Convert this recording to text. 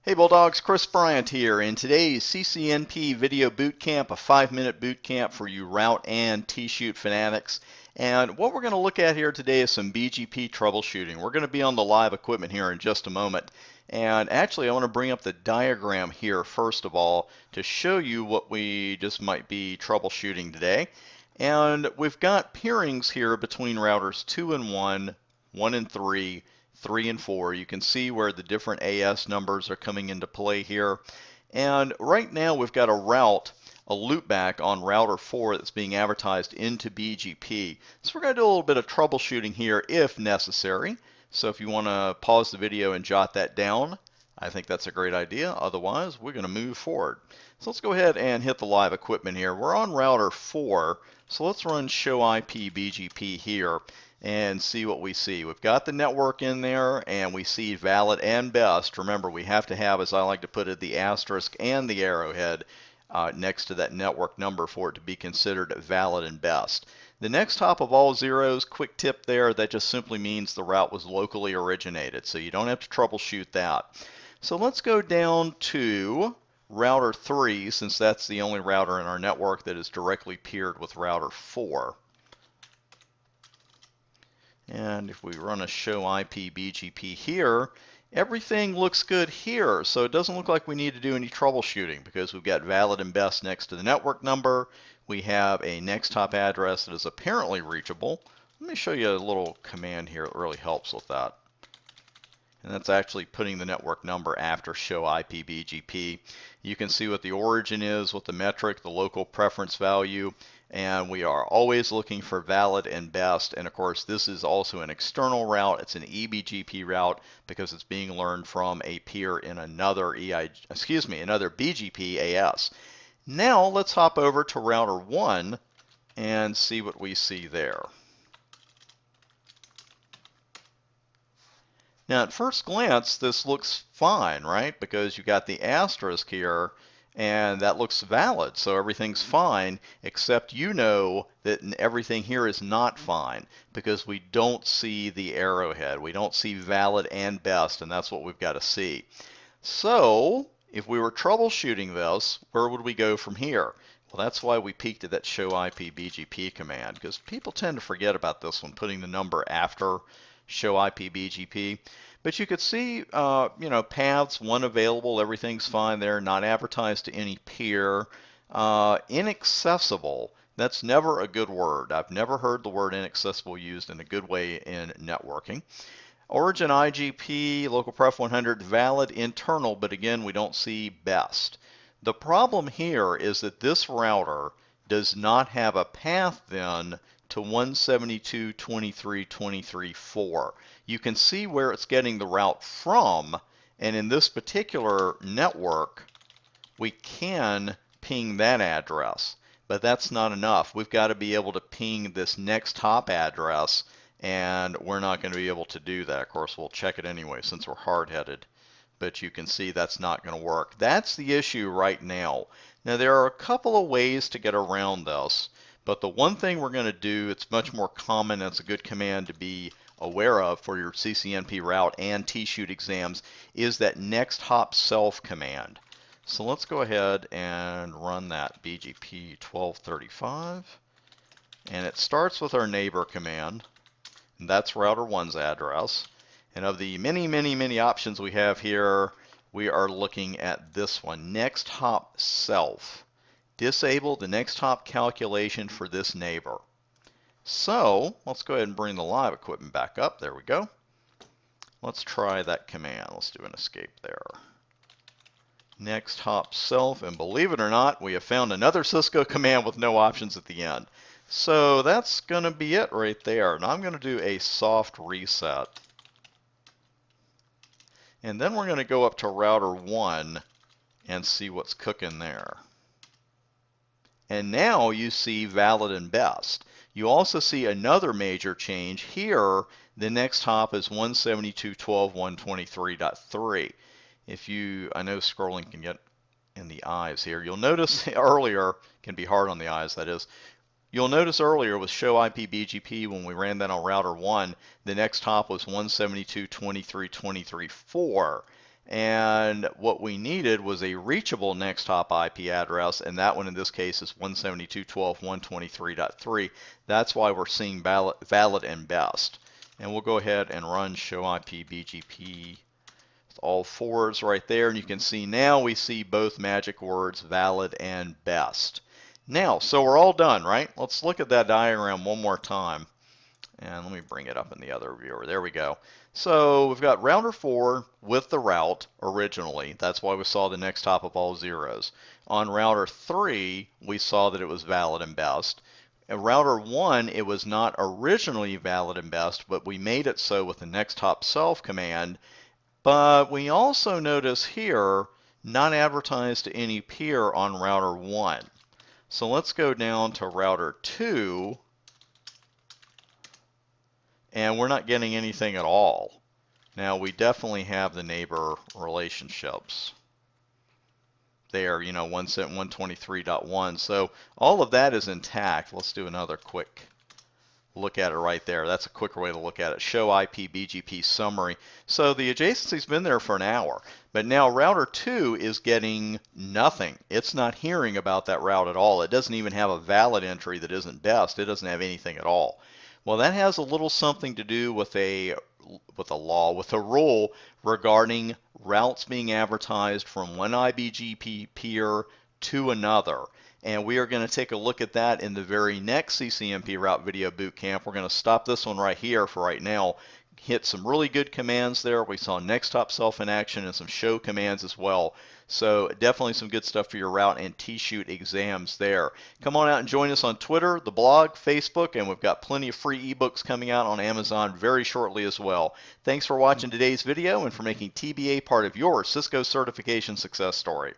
Hey Bulldogs, Chris Bryant here. In today's CCNP video boot camp, a 5-minute boot camp for you route and TSHOOT fanatics. And what we're going to look at here today is some BGP troubleshooting. We're going to be on the live equipment here in just a moment. And actually, I want to bring up the diagram here first of all to show you what we just might be troubleshooting today. And we've got peerings here between routers 2 and 1, 1 and 3, 3 and 4. You can see where the different AS numbers are coming into play here. And right now we've got a loopback on router 4 that's being advertised into BGP. So we're going to do a little bit of troubleshooting here if necessary. So if you want to pause the video and jot that down, I think that's a great idea. Otherwise, we're going to move forward. So let's go ahead and hit the live equipment here. We're on router 4, so let's run show IP BGP here and see what we see. We've got the network in there, and we see valid and best. Remember, we have to have, as I like to put it, the asterisk and the arrowhead next to that network number for it to be considered valid and best. The next hop of all zeros, quick tip there, that just simply means the route was locally originated, so you don't have to troubleshoot that. So let's go down to router 3, since that's the only router in our network that is directly peered with router 4. And if we run a show IP BGP here, everything looks good here. So it doesn't look like we need to do any troubleshooting because we've got valid and best next to the network number. We have a next hop address that is apparently reachable. Let me show you a little command here that really helps with that. And that's actually putting the network number after show IP BGP. You can see what the origin is, what the metric, the local preference value, and we are always looking for valid and best. And of course, this is also an external route. It's an eBGP route because it's being learned from a peer in another another BGP AS. Now let's hop over to router 1 and see what we see there. Now, at first glance, this looks fine, right? Because you got the asterisk here, and that looks valid, so everything's fine, except you know that everything here is not fine, because we don't see the arrowhead. We don't see valid and best, and that's what we've got to see. So, if we were troubleshooting this, where would we go from here? Well, that's why we peeked at that show IP BGP command, because people tend to forget about this one, putting the number after show IP BGP. But you could see, paths, 1 available, everything's fine there, not advertised to any peer. Inaccessible, that's never a good word. I've never heard the word inaccessible used in a good way in networking. Origin IGP, local pref 100, valid internal, but again, we don't see best. The problem here is that this router does not have a path then to 172.23.23.4. You can see where it's getting the route from, and in this particular network, we can ping that address, but that's not enough. We've got to be able to ping this next hop address, and we're not going to be able to do that. Of course, we'll check it anyway since we're hard-headed, but you can see that's not going to work. That's the issue right now. Now, there are a couple of ways to get around this. But the one thing we're going to do, it's much more common, it's a good command to be aware of for your CCNP route and TSHOOT exams, is that next hop self command. So let's go ahead and run that BGP 1235. And it starts with our neighbor command. And that's router 1's address. And of the many, many, many options we have here, we are looking at this one, next hop self. Disable the next hop calculation for this neighbor. So let's go ahead and bring the live equipment back up. There we go. Let's try that command. Let's do an escape there. Next hop self, and believe it or not, we have found another Cisco command with no options at the end. So that's going to be it right there. Now I'm going to do a soft reset. And then we're going to go up to router 1 and see what's cooking there. And now you see valid and best. You also see another major change here. The next hop is 172.12.123.3. I know scrolling can get in the eyes here. You'll notice earlier, can be hard on the eyes, that is. You'll notice earlier with show IP BGP when we ran that on router 1, the next hop was 172.23.23.4. And what we needed was a reachable next hop IP address, and that one in this case is 172.12.123.3. That's why we're seeing valid and best. And we'll go ahead and run show IP BGP with all fours right there, and you can see now we see both magic words valid and best. Now, so we're all done, right? Let's look at that diagram one more time. And let me bring it up in the other viewer. There we go. So we've got router 4 with the route originally. That's why we saw the next hop of all zeros. On router 3, we saw that it was valid and best. At router 1, it was not originally valid and best, but we made it so with the next hop self command. But we also notice here, not advertised to any peer on router 1. So let's go down to router 2. And we're not getting anything at all. Now we definitely have the neighbor relationships there, 123.1. So all of that is intact. Let's do another quick look at it right there. That's a quicker way to look at it. Show IP BGP summary. So the adjacency's been there for an hour, but now router 2 is getting nothing. It's not hearing about that route at all. It doesn't even have a valid entry that isn't best. It doesn't have anything at all. Well, that has a little something to do with a rule regarding routes being advertised from one IBGP peer to another. And we are going to take a look at that in the very next CCNP Route Video Bootcamp. We're going to stop this one right here for right now. Hit some really good commands there. We saw next hop self in action and some show commands as well. So definitely some good stuff for your route and TSHOOT exams there. Come on out and join us on Twitter, the blog, Facebook, and we've got plenty of free ebooks coming out on Amazon very shortly as well. Thanks for watching today's video and for making TBA part of your Cisco certification success story.